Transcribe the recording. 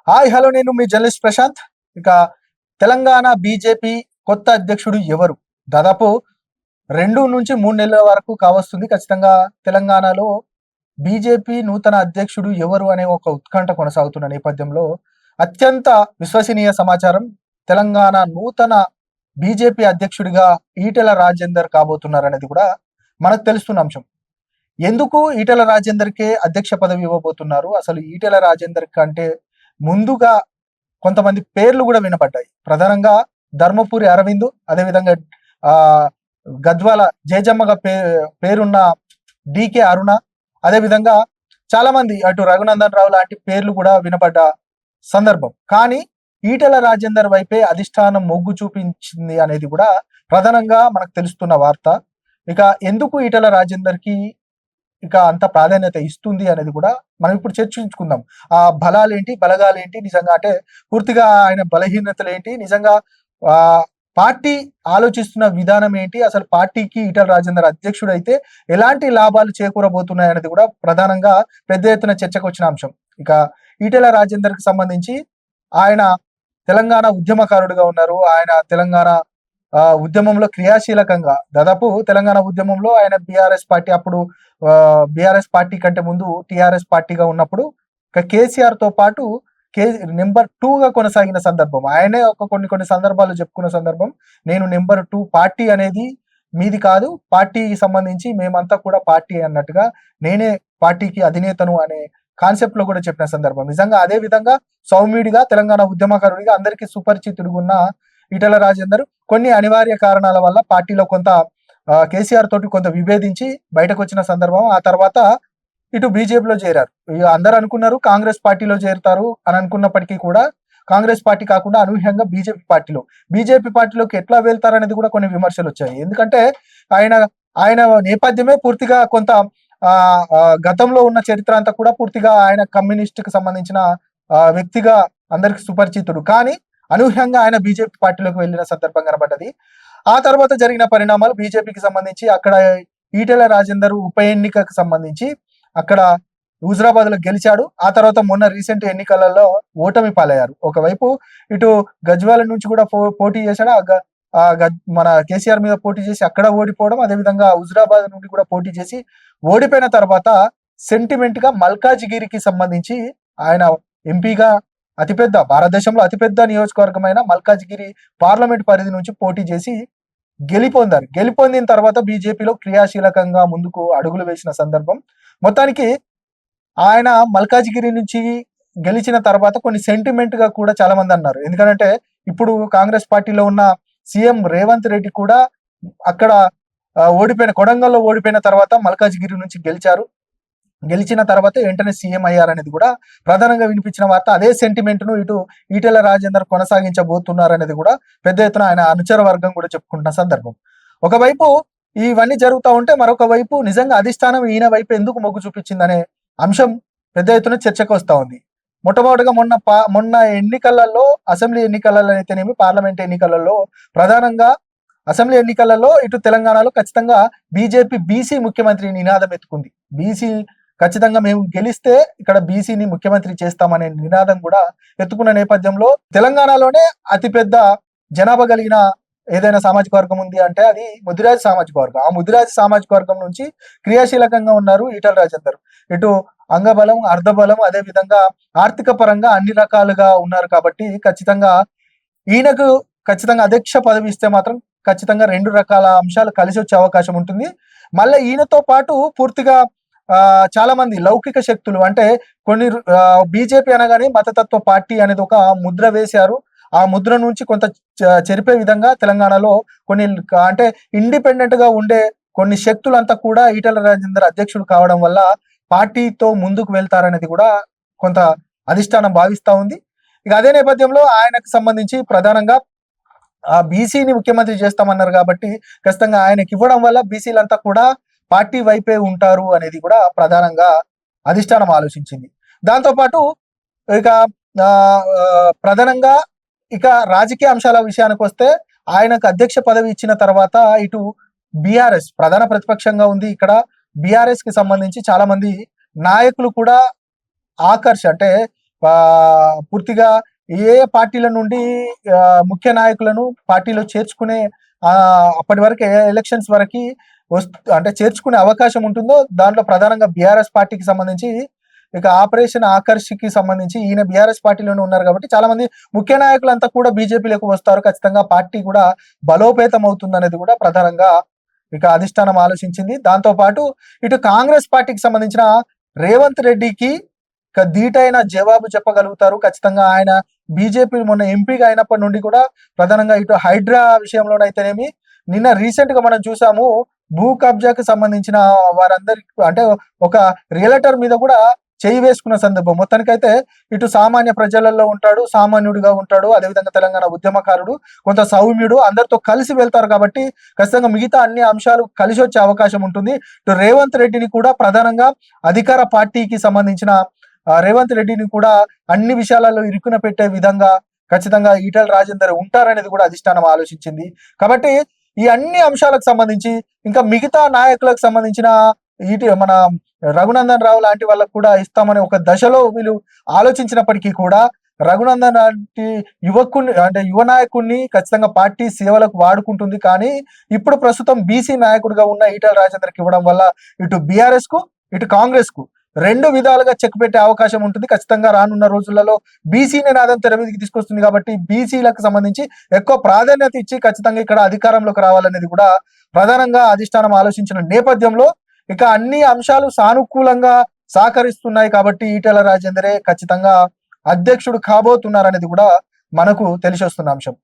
Hi hello నేను మీ journalist Prashanth. ఇక Telangana BJP కొత్త అధ్యక్షుడు ఎవరు? దాదాపు 2 నుంచి 3 నెలల వరకు కావస్తుంది. ఖచ్చితంగా తెలంగాణలో బీజేపీ నూతన అధ్యక్షుడు ఎవరు అనే ఒక ఉత్కంఠ కొనసాగుతున్న నేపథ్యంలో అత్యంత విశ్వసనీయ సమాచారం, తెలంగాణ నూతన బీజేపీ అధ్యక్షుడిగా ఈటెల రాజేందర్ కాబోతున్నారనేది కూడా మనకు తెలుస్తున్న అంశం. ఎందుకు ఈటెల రాజేందర్కే అధ్యక్ష పదవి ఇవ్వబోతున్నారు? అసలు ఈటెల రాజేందర్ కంటే ముందుగా కొంతమంది పేర్లు కూడా వినపడ్డాయి. ప్రధానంగా ధర్మపురి అరవింద్, అదేవిధంగా ఆ గద్వాల జయజమ్మగా పేరున్న డికే అరుణ, అదేవిధంగా చాలా మంది అటు రఘునందన్ రావు లాంటి పేర్లు కూడా వినపడ్డ సందర్భం. కానీ ఈటెల రాజేందర్ వైపే అధిష్టానం మొగ్గు చూపించింది అనేది కూడా ప్రధానంగా మనకు తెలుస్తున్న వార్త. ఇక ఎందుకు ఈటెల రాజేందర్కి ఇక అంత ప్రాధాన్యత ఇస్తుంది అనేది కూడా మనం ఇప్పుడు చర్చించుకుందాం. ఆ బలాలేంటి, బలగాలేంటి, నిజంగా అంటే పూర్తిగా ఆయన బలహీనతలు ఏంటి, నిజంగా ఆ పార్టీ ఆలోచిస్తున్న విధానం ఏంటి, అసలు పార్టీకి ఈటెల రాజేందర్ అధ్యక్షుడు అయితే ఎలాంటి లాభాలు చేకూరబోతున్నాయి అనేది కూడా ప్రధానంగా పెద్ద ఎత్తున చర్చకు వచ్చిన అంశం. ఇక ఈటెల రాజేందర్ కి సంబంధించి ఆయన తెలంగాణ ఉద్యమకారుడుగా ఉన్నారు. ఆయన తెలంగాణ ఉద్యమంలో క్రియాశీలకంగా దాదాపు తెలంగాణ ఉద్యమంలో ఆయన బీఆర్ఎస్ పార్టీ అప్పుడు బీఆర్ఎస్ పార్టీ కంటే ముందు టీఆర్ఎస్ పార్టీగా ఉన్నప్పుడు కేసీఆర్ తో పాటు నెంబర్ 2గా కొనసాగిన సందర్భం. ఆయనే ఒక కొన్ని సందర్భాలు చెప్పుకున్న సందర్భం, నేను నెంబర్ 2 పార్టీ అనేది మీది కాదు, పార్టీకి సంబంధించి మేమంతా కూడా పార్టీ అన్నట్టుగా నేనే పార్టీకి అధినేతను అనే కాన్సెప్ట్ లో కూడా చెప్పిన సందర్భం. నిజంగా అదే విధంగా సౌమ్యుడిగా తెలంగాణ ఉద్యమకారుడిగా అందరికీ సుపరిచితుడుగా ఉన్న ఈటెల రాజేందర్ కొన్ని అనివార్య కారణాల వల్ల పార్టీలో కొంత కేసీఆర్ తోటి కొంత విభేదించి బయటకు వచ్చిన సందర్భం. ఆ తర్వాత ఇటు బీజేపీలో చేరారు. అందరూ అనుకున్నారు కాంగ్రెస్ పార్టీలో చేరుతారు అని అనుకున్నప్పటికీ కూడా కాంగ్రెస్ పార్టీ కాకుండా అనూహ్యంగా బీజేపీ పార్టీలోకి ఎట్లా వెళ్తారనేది కూడా కొన్ని విమర్శలు వచ్చాయి. ఎందుకంటే ఆయన నేపథ్యమే పూర్తిగా కొంత గతంలో ఉన్న చరిత్ర అంతా కూడా పూర్తిగా ఆయన కమ్యూనిస్ట్ కి సంబంధించిన వ్యక్తిగా అందరికి సుపరిచితుడు. కానీ అనూహ్యంగా ఆయన బీజేపీ పార్టీలోకి వెళ్ళిన సందర్భం కనబడ్డది. ఆ తర్వాత జరిగిన పరిణామాలు బీజేపీకి సంబంధించి అక్కడ ఈటెల రాజేందర్ ఉప ఎన్నికకు సంబంధించి అక్కడ హుజరాబాద్ లో గెలిచాడు. ఆ తర్వాత మొన్న రీసెంట్ ఎన్నికలలో ఓటమి పాలయ్యారు. ఒకవైపు ఇటు గజ్వాల నుంచి కూడా పోటీ చేశాడు, మన కేసీఆర్ మీద పోటీ చేసి అక్కడ ఓడిపోవడం, అదేవిధంగా హుజరాబాద్ నుండి కూడా పోటీ చేసి ఓడిపోయిన తర్వాత సెంటిమెంట్ గా మల్కాజిగిరికి సంబంధించి ఆయన ఎంపీగా భారతదేశంలో అతిపెద్ద నియోజకవర్గమైన మల్కాజిగిరి పార్లమెంట్ పరిధి నుంచి పోటీ చేసి గెలిపొందిన తర్వాత బీజేపీలో క్రియాశీలకంగా ముందుకు అడుగులు వేసిన సందర్భం. మొత్తానికి ఆయన మల్కాజిగిరి నుంచి గెలిచిన తర్వాత కొన్ని సెంటిమెంట్ గా కూడా చాలా మంది అన్నారు. ఎందుకంటే ఇప్పుడు కాంగ్రెస్ పార్టీలో ఉన్న సీఎం రేవంత్ రెడ్డి కూడా అక్కడ కొడంగల్లో ఓడిపోయిన తర్వాత మల్కాజిగిరి నుంచి గెలిచిన తర్వాత వెంటనే సీఎం అయ్యారనేది కూడా ప్రధానంగా వినిపించిన వార్త. అదే సెంటిమెంట్ ను ఇటు ఈటెల రాజేందర్ కొనసాగించబోతున్నారనేది కూడా పెద్ద ఎత్తున ఆయన అనుచర వర్గం కూడా చెప్పుకుంటున్న సందర్భం. ఒకవైపు ఇవన్నీ జరుగుతూ ఉంటే మరొక వైపు నిజంగా అధిష్టానం ఈయన వైపు ఎందుకు మొగ్గు చూపించిందనే అంశం పెద్ద ఎత్తున చర్చకు వస్తా ఉంది. మొట్టమొదటిగా మొన్న ఎన్నికలలో, అసెంబ్లీ ఎన్నికలలో అయితేనేమి, పార్లమెంట్ ఎన్నికలలో, ప్రధానంగా అసెంబ్లీ ఎన్నికలలో ఇటు తెలంగాణలో ఖచ్చితంగా బీజేపీ బీసీ ముఖ్యమంత్రి నినాదం ఎత్తుకుంది. బీసీ ఖచ్చితంగా మేము గెలిస్తే ఇక్కడ బీసీని ముఖ్యమంత్రి చేస్తామనే నినాదం కూడా ఎత్తుకున్న నేపథ్యంలో తెలంగాణలోనే అతిపెద్ద జనాభా కలిగిన ఏదైనా సామాజిక వర్గం ఉంది అంటే అది ముదిరాజు సామాజిక వర్గం. ఆ ముదిరాజు సామాజిక వర్గం నుంచి క్రియాశీలకంగా ఉన్నారు ఈటెల రాజేందర్. ఇటు అంగబలం, అర్ధబలం, అదే విధంగా ఆర్థిక పరంగా అన్ని రకాలుగా ఉన్నారు. కాబట్టి ఈయనకు ఖచ్చితంగా అధ్యక్ష పదవి ఇస్తే మాత్రం ఖచ్చితంగా 2 రకాల అంశాలు కలిసి వచ్చే అవకాశం ఉంటుంది. మళ్ళీ ఈయనతో పాటు పూర్తిగా చాలా మంది లౌకిక శక్తులు, అంటే కొన్ని బీజేపీ అనగానే మతతత్వ పార్టీ అనేది ఒక ముద్ర వేశారు. ఆ ముద్ర నుంచి కొంత చెరిపే విధంగా తెలంగాణలో కొన్ని అంటే ఇండిపెండెంట్ గా ఉండే కొన్ని శక్తులంతా కూడా ఈటెల రాజేందర్ అధ్యక్షుడు కావడం వల్ల పార్టీతో ముందుకు వెళ్తారనేది కూడా కొంత అధిష్టానం భావిస్తా ఉంది. ఇక అదే నేపథ్యంలో ఆయనకు సంబంధించి ప్రధానంగా బీసీని ముఖ్యమంత్రి చేస్తామన్నారు కాబట్టి ఖచ్చితంగా ఆయనకి ఇవ్వడం వల్ల బీసీలంతా కూడా పార్టీ వైపే ఉంటారు అనేది కూడా ప్రధానంగా అధిష్టానం ఆలోచించింది. దాంతోపాటు ఇక ప్రధానంగా ఇక రాజకీయ అంశాల విషయానికి వస్తే ఆయనకు అధ్యక్ష పదవి ఇచ్చిన తర్వాత ఇటు బీఆర్ఎస్ ప్రధాన ప్రతిపక్షంగా ఉంది. ఇక్కడ బీఆర్ఎస్ కి సంబంధించి చాలా మంది నాయకులు కూడా అంటే పూర్తిగా ఏ పార్టీల నుండి ముఖ్య నాయకులను పార్టీలో చేర్చుకునే అప్పటి వరకు ఎలక్షన్స్ వరకు అంటే చేర్చుకునే అవకాశం ఉంటుందో దాంట్లో ప్రధానంగా బీఆర్ఎస్ పార్టీకి సంబంధించి ఇక ఆపరేషన్ ఆకర్షికి సంబంధించి ఈయన బీఆర్ఎస్ పార్టీలోనే ఉన్నారు కాబట్టి చాలా మంది ముఖ్య నాయకులంతా కూడా బీజేపీలోకి వస్తారు, ఖచ్చితంగా పార్టీ కూడా బలోపేతం అవుతుంది అనేది కూడా ప్రధానంగా ఇక అధిష్టానం ఆలోచించింది. దాంతో పాటు ఇటు కాంగ్రెస్ పార్టీకి సంబంధించిన రేవంత్ రెడ్డికి ధీటైన జవాబు చెప్పగలుగుతారు. ఖచ్చితంగా ఆయన బీజేపీ మొన్న ఎంపీగా అయినప్పటి నుండి కూడా ప్రధానంగా ఇటు హైడ్రా విషయంలోనైతేనేమి, నిన్న రీసెంట్ గా మనం చూసాము భూ కబ్జాకు సంబంధించిన వారందరి అంటే ఒక రియల్టర్ మీద కూడా చేయి వేసుకున్న సందర్భం. మొత్తానికైతే ఇటు సామాన్య ప్రజలలో ఉంటాడు, సామాన్యుడిగా ఉంటాడు, అదేవిధంగా తెలంగాణ ఉద్యమకారుడు, కొంత సౌమ్యుడు, అందరితో కలిసి వెళ్తారు కాబట్టి ఖచ్చితంగా మిగతా అన్ని అంశాలు కలిసి వచ్చే అవకాశం ఉంటుంది. ఇటు రేవంత్ రెడ్డిని కూడా ప్రధానంగా అధికార పార్టీకి సంబంధించిన రేవంత్ రెడ్డిని కూడా అన్ని విషయాలలో ఇరుకున పెట్టే విధంగా ఖచ్చితంగా ఈటెల రాజేందర్ ఉంటారనేది కూడా అధిష్టానం ఆలోచించింది. కాబట్టి ఈ అన్ని అంశాలకు సంబంధించి ఇంకా మిగతా నాయకులకు సంబంధించిన మన రఘునందన్ రావు లాంటి వాళ్ళకు కూడా ఇస్తామని ఒక దశలో వీళ్ళు ఆలోచించినప్పటికీ కూడా రఘునందన్ లాంటి యువకుని అంటే యువ నాయకుడిని ఖచ్చితంగా పార్టీ సేవలకు వాడుకుంటుంది. కానీ ఇప్పుడు ప్రస్తుతం బీసీ నాయకుడిగా ఉన్న ఈటెల రాజేందర్కి ఇవ్వడం వల్ల ఇటు బీఆర్ఎస్ కు ఇటు కాంగ్రెస్ కు రెండు విధాలుగా చెక్ పెట్టే అవకాశం ఉంటుంది. ఖచ్చితంగా రానున్న రోజులలో బీసీ నినాదం తెర మీదకి తీసుకొస్తుంది కాబట్టి బీసీలకు సంబంధించి ఎక్కువ ప్రాధాన్యత ఇచ్చి ఖచ్చితంగా ఇక్కడ అధికారంలోకి రావాలనేది కూడా ప్రధానంగా అధిష్టానం ఆలోచించిన నేపథ్యంలో ఇక అన్ని అంశాలు సానుకూలంగా సహకరిస్తున్నాయి కాబట్టి ఈటెల రాజేందరే ఖచ్చితంగా అధ్యక్షుడు కాబోతున్నారనేది కూడా మనకు తెలిసి వస్తున్న అంశం.